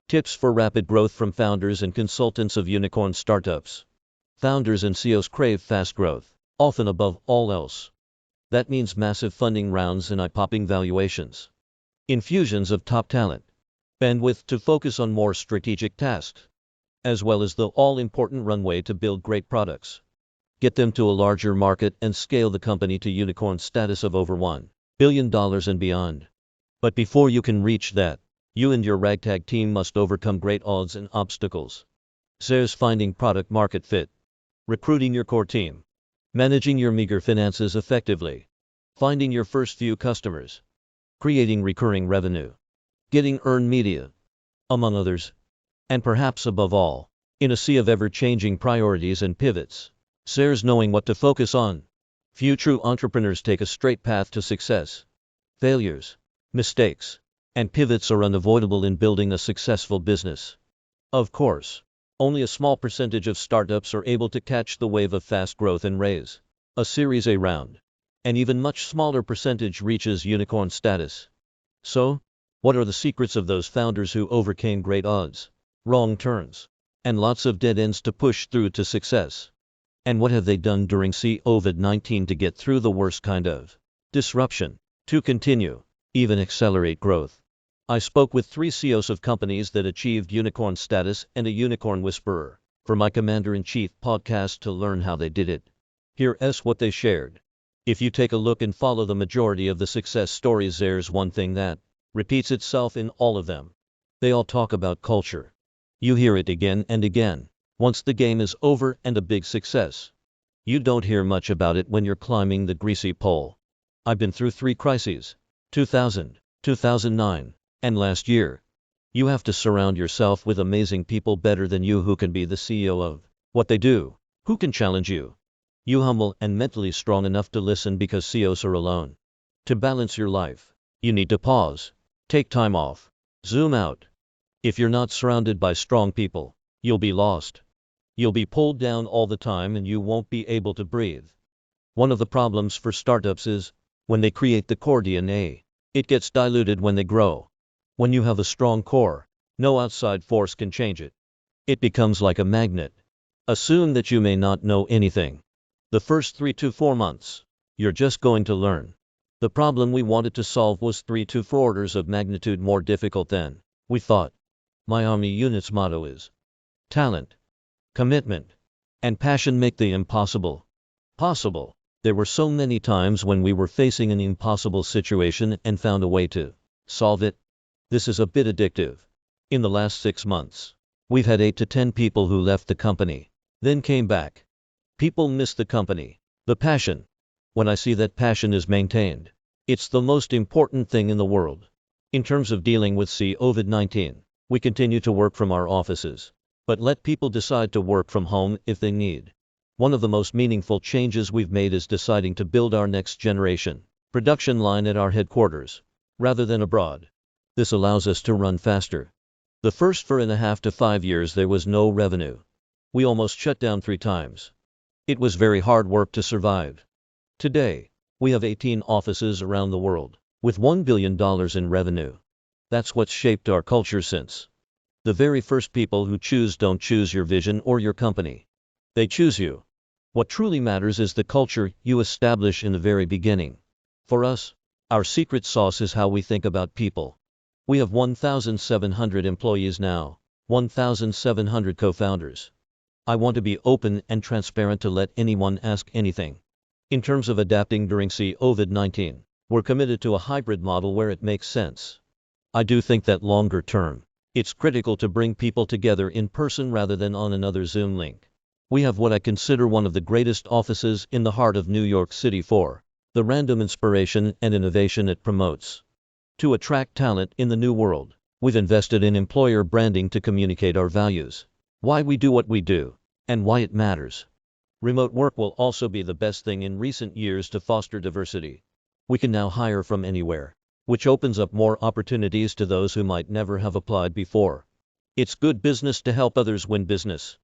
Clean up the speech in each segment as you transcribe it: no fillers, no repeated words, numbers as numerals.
Tips for rapid growth from founders and consultants of unicorn startups. Founders and CEOs crave fast growth, often above all else. That means massive funding rounds and eye-popping valuations. Infusions of top talent. Bandwidth to focus on more strategic tasks, as well as the all-important runway to build great products. Get them to a larger market and scale the company to unicorn status of over $1 billion and beyond. But before you can reach that, you and your ragtag team must overcome great odds and obstacles. There's finding product market fit, recruiting your core team, managing your meager finances effectively, finding your first few customers, creating recurring revenue, getting earned media, among others. And perhaps above all, in a sea of ever-changing priorities and pivots, there's knowing what to focus on. Few true entrepreneurs take a straight path to success. Failures, mistakes, and pivots are unavoidable in building a successful business. Of course, only a small percentage of startups are able to catch the wave of fast growth and raise a Series A round. An even much smaller percentage reaches unicorn status. So, what are the secrets of those founders who overcame great odds, wrong turns, and lots of dead ends to push through to success? And what have they done during COVID-19 to get through the worst kind of disruption, to continue, even accelerate growth? I spoke with 3 CEOs of companies that achieved unicorn status and a unicorn whisperer for my Commander-in-Chief podcast to learn how they did it. Here's what they shared. If you take a look and follow the majority of the success stories, there's one thing that repeats itself in all of them. They all talk about culture. You hear it again and again. Once the game is over and a big success, you don't hear much about it when you're climbing the greasy pole. I've been through 3 crises, 2000, 2009, and last year. You have to surround yourself with amazing people better than you who can be the CEO of what they do, who can challenge you. You humble and mentally strong enough to listen because CEOs are alone. To balance your life, you need to pause, take time off, zoom out. If you're not surrounded by strong people, you'll be lost. You'll be pulled down all the time and you won't be able to breathe. One of the problems for startups is, when they create the core DNA, it gets diluted when they grow. When you have a strong core, no outside force can change it. It becomes like a magnet. Assume that you may not know anything. The first 3 to 4 months, you're just going to learn. The problem we wanted to solve was 3 to 4 orders of magnitude more difficult than we thought. My Army unit's motto is, talent, commitment, and passion make the impossible possible. There were so many times when we were facing an impossible situation and found a way to solve it. This is a bit addictive. In the last 6 months, we've had 8 to 10 people who left the company, then came back. People miss the company, the passion. When I see that passion is maintained, it's the most important thing in the world. In terms of dealing with COVID-19, we continue to work from our offices, but let people decide to work from home if they need. One of the most meaningful changes we've made is deciding to build our next generation production line at our headquarters, rather than abroad. This allows us to run faster. The first 4.5 to 5 years there was no revenue. We almost shut down 3 times. It was very hard work to survive. Today, we have 18 offices around the world, with $1 billion in revenue. That's what's shaped our culture since. The very first people who don't choose your vision or your company. They choose you. What truly matters is the culture you establish in the very beginning. For us, our secret sauce is how we think about people. We have 1,700 employees now, 1,700 co-founders. I want to be open and transparent to let anyone ask anything. In terms of adapting during COVID-19, we're committed to a hybrid model where it makes sense. I do think that longer term, it's critical to bring people together in person rather than on another Zoom link. We have what I consider one of the greatest offices in the heart of New York City for the random inspiration and innovation it promotes. To attract talent in the new world, we've invested in employer branding to communicate our values, why we do what we do, and why it matters. Remote work will also be the best thing in recent years to foster diversity. We can now hire from anywhere, which opens up more opportunities to those who might never have applied before. It's good business to help others win business.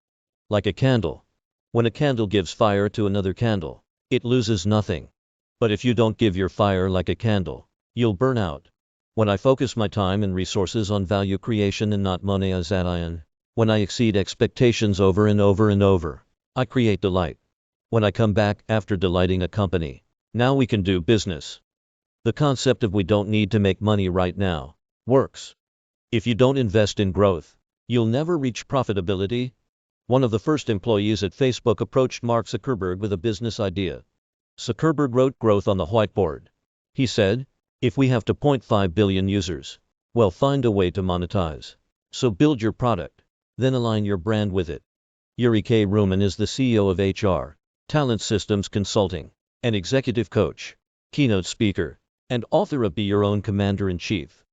Like a candle. When a candle gives fire to another candle, it loses nothing. But if you don't give your fire like a candle, you'll burn out. When I focus my time and resources on value creation and not monetization. When I exceed expectations over and over and over, I create delight. When I come back after delighting a company, now we can do business. The concept of we don't need to make money right now works. If you don't invest in growth, you'll never reach profitability. One of the first employees at Facebook approached Mark Zuckerberg with a business idea. Zuckerberg wrote growth on the whiteboard. He said, if we have 2.5 billion users, well, find a way to monetize. So build your product, then align your brand with it. Yuri K. Ruman is the CEO of HR, Talent Systems Consulting, an executive coach, keynote speaker, and author of Be Your Own Commander-in-Chief.